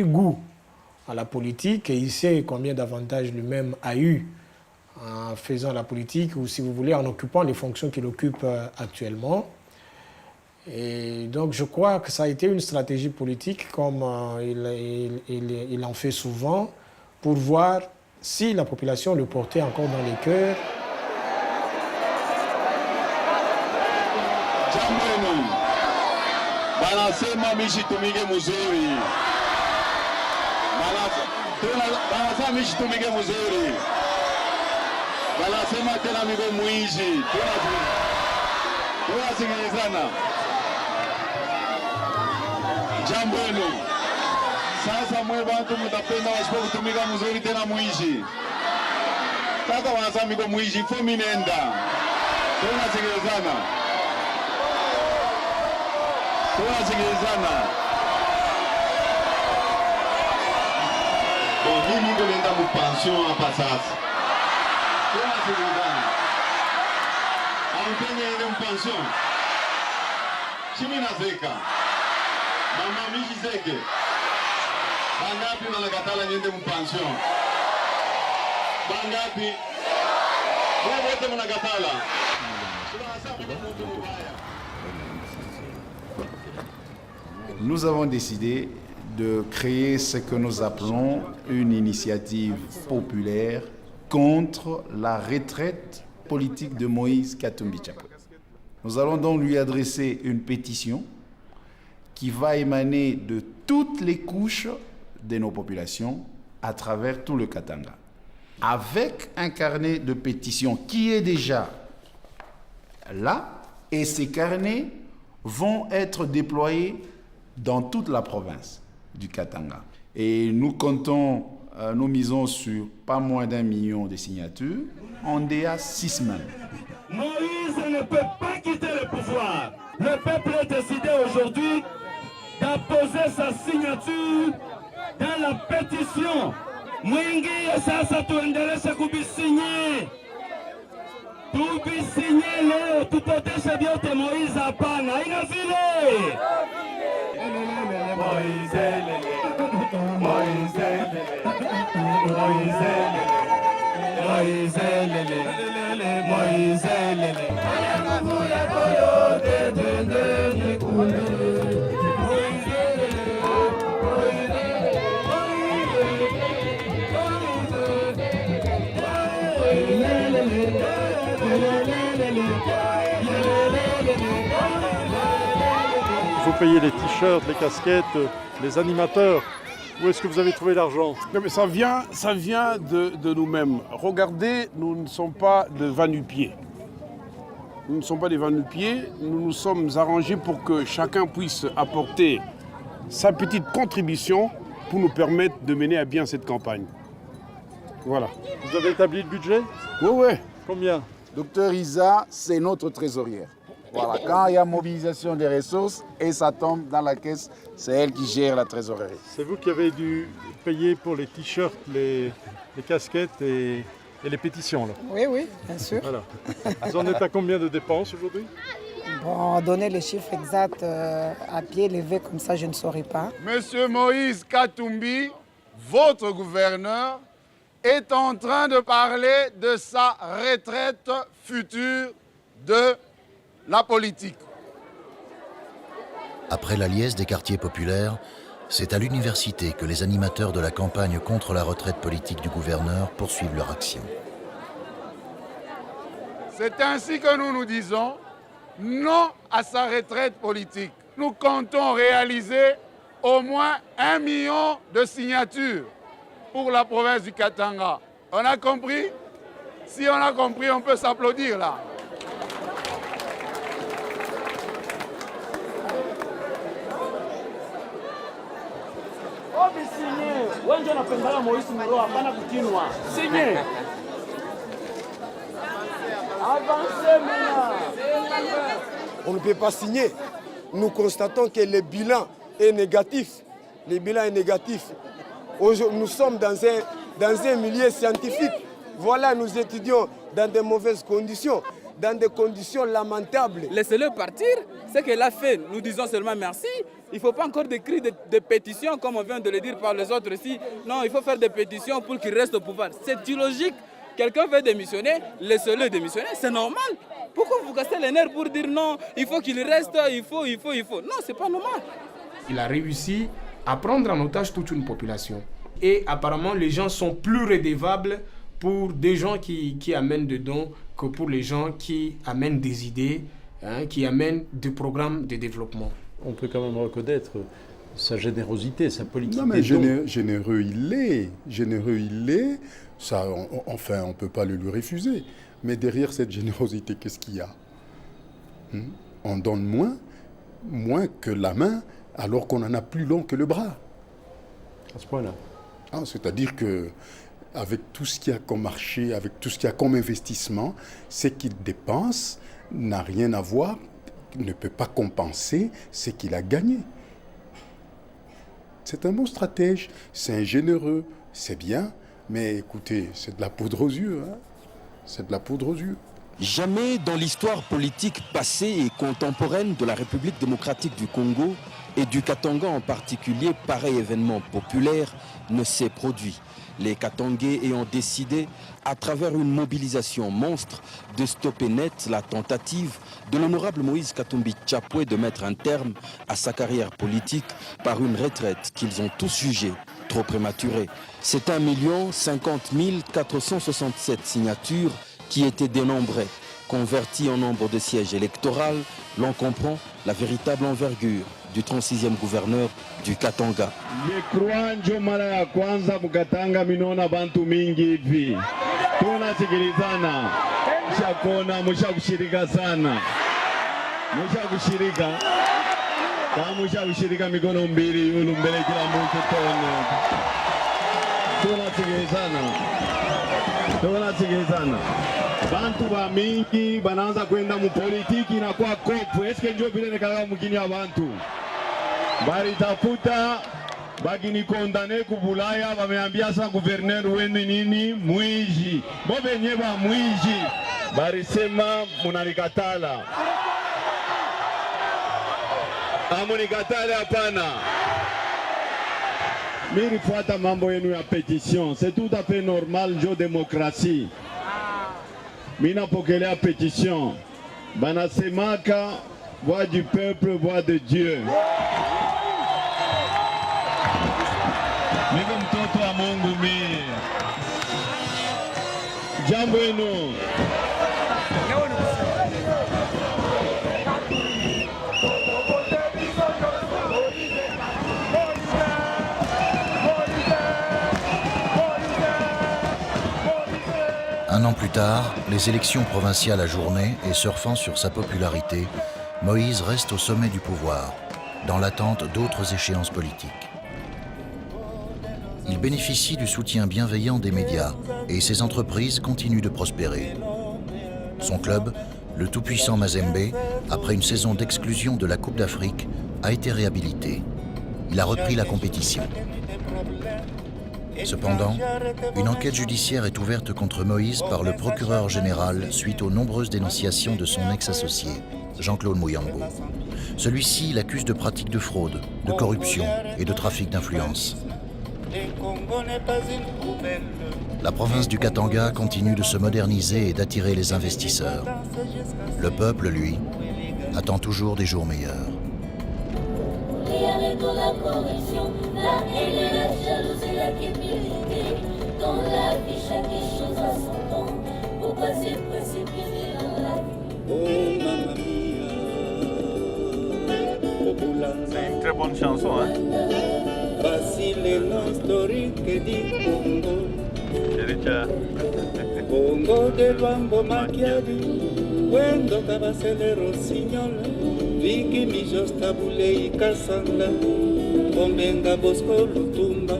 goût à la politique et il sait combien d'avantages lui-même a eu en faisant la politique ou, si vous voulez, en occupant les fonctions qu'il occupe actuellement. Et donc, je crois que ça a été une stratégie politique, comme il en fait souvent, pour voir si la population le portait encore dans les cœurs. Banasema mishitumike muzuri. Banasema mishitumike muzuri. Banasema tena miko muishi. Tunasikilizana. Jambo lenu. Sasa mwe bantu mtapenda wasipo kutumika muzuri tena muishi. Sasa wanasema miko muishi fo minenda. Tunasikilizana. Tunasikilizana. Mimi nenda mu pension hapa sasa. Tunasikilizana. Ampeni nenda mu pension. Chimi nazeka. Mama mimi zeke. Bangapi wanakatala niende mu pension? Bangapi? Wote mnakatala. Nous avons décidé de créer ce que nous appelons une initiative populaire contre la retraite politique de Moïse Katumbi Tchapou. Nous allons donc lui adresser une pétition qui va émaner de toutes les couches de nos populations à travers tout le Katanga. Avec un carnet de pétition qui est déjà là, et ces carnets vont être déployés dans toute la province du Katanga. Et nous comptons, nous misons sur pas moins d'1 million de signatures en DA 6 semaines. Moïse ne peut pas quitter le pouvoir. Le peuple a décidé aujourd'hui d'apposer sa signature dans la pétition. Mwingi sasa tuendeleshe kubisinye. Tubisinye leo tutoteshe vyote Moïse hapana. Haina vile. Moïse lele. Moïse lele. Moïse lele. Moïse lele. Moïse lele. Vous payez les t-shirts, les casquettes, les animateurs. Où est-ce que vous avez trouvé l'argent? Ça vient de nous-mêmes. Regardez, nous ne sommes pas de va-nu-pieds. Nous ne sommes pas des va-nu-pieds. Nous nous sommes arrangés pour que chacun puisse apporter sa petite contribution pour nous permettre de mener à bien cette campagne. Voilà. Vous avez établi le budget? Oui. Combien? Docteur Isa, c'est notre trésorière. Voilà, quand il y a mobilisation des ressources et ça tombe dans la caisse, c'est elle qui gère la trésorerie. C'est vous qui avez dû payer pour les t-shirts, les casquettes et les pétitions là? Oui, bien sûr. Voilà. Vous en êtes à combien de dépenses aujourd'hui? Bon, donner les chiffres exacts à pied levé comme ça, je ne saurais pas. Monsieur Moïse Katumbi, votre gouverneur, est en train de parler de sa retraite future de la politique. Après la liesse des quartiers populaires, c'est à l'université que les animateurs de la campagne contre la retraite politique du gouverneur poursuivent leur action. C'est ainsi que nous disons non à sa retraite politique. Nous comptons réaliser au moins 1 million de signatures pour la province du Katanga. On a compris? Si on a compris, on peut s'applaudir là. On ne peut pas signer. Nous constatons que le bilan est négatif. Le bilan est négatif. Nous sommes dans un milieu scientifique. Voilà, nous étudions dans de mauvaises conditions, dans des conditions lamentables. Laissez-le partir. Ce qu'elle a fait, nous disons seulement merci. Il ne faut pas encore des cris de pétition, comme on vient de le dire par les autres ici. Non, il faut faire des pétitions pour qu'il reste au pouvoir. C'est illogique. Quelqu'un veut démissionner, laissez-le démissionner, c'est normal. Pourquoi vous cassez les nerfs pour dire non, il faut qu'il reste, il faut. Non, c'est pas normal. Il a réussi à prendre en otage toute une population. Et apparemment, les gens sont plus redevables pour des gens qui amènent des dons que pour les gens qui amènent des idées, qui amènent des programmes de développement. On peut quand même reconnaître sa générosité, sa politique. Non, mais généreux il l'est. Ça, enfin, on ne peut pas le lui refuser. Mais derrière cette générosité, qu'est-ce qu'il y a? On donne moins que la main, alors qu'on en a plus long que le bras. À ce point-là. C'est-à-dire que avec tout ce qu'il y a comme marché, avec tout ce qu'il y a comme investissement, ce qu'il dépense n'a rien à voir, ne peut pas compenser ce qu'il a gagné. C'est un bon stratège, c'est un généreux, c'est bien, mais écoutez, c'est de la poudre aux yeux. C'est de la poudre aux yeux. Jamais dans l'histoire politique passée et contemporaine de la République démocratique du Congo et du Katanga en particulier, pareil événement populaire ne s'est produit. Les Katangais ayant décidé, à travers une mobilisation monstre, de stopper net la tentative de l'honorable Moïse Katumbi Tchapoué de mettre un terme à sa carrière politique par une retraite qu'ils ont tous jugée trop prématurée. C'est 1 050 467 signatures qui étaient dénombrées. Converties en nombre de sièges électoraux, l'on comprend la véritable envergure du 36e gouverneur du Katanga. Njo mara ya kwanza mukatanga minona bantu mingi hivi. Tunasikilizana. Mshakona mshakushirika sana. Mshakushirika. Kama mshakushirika mikono mbili yulu mbele kila mtu tone. Tunasikilizana. Bantu ba mingi banaanza kwenda mu politiki na kwa kopu. Eske njo vile nikawa mkini ya bantu. Baritafuta bagini kondane kubulaya bameambia sa gouverneur wenu nini mwizi. Bobe nyeba mwizi. Barisema munanikatala. Amunikatala hapana. Mimi fuata mambo yenu ya pétition, c'est tout à fait normal, jo démocratie. Mina pokelea pétition. Banasemaka voix du peuple, voix de Dieu. Niko mtoto wa Mungu mimi. Jambo yenu. Un an plus tard, les élections provinciales ajournées et surfant sur sa popularité, Moïse reste au sommet du pouvoir, dans l'attente d'autres échéances politiques. Il bénéficie du soutien bienveillant des médias et ses entreprises continuent de prospérer. Son club, le tout-puissant Mazembe, après une saison d'exclusion de la Coupe d'Afrique, a été réhabilité. Il a repris la compétition. Cependant, une enquête judiciaire est ouverte contre Moïse par le procureur général suite aux nombreuses dénonciations de son ex-associé, Jean-Claude Mouyambo. Celui-ci l'accuse de pratiques de fraude, de corruption et de trafic d'influence. La province du Katanga continue de se moderniser et d'attirer les investisseurs. Le peuple, lui, attend toujours des jours meilleurs. La corruption, la haine, la jalousie, la cupidité. Dans la vie, chaque chose a son temps. Pourquoi se précipiter dans la vie? Oh mamma mia, c'est une très bonne chanson, hein? Voici les noms historiques du Congo. Congo de Luambo Macchiari, Wendo Cabacele Rossignol, Vicky Mijos Tabule y Casanda, Bombenga Bosco Lutumba.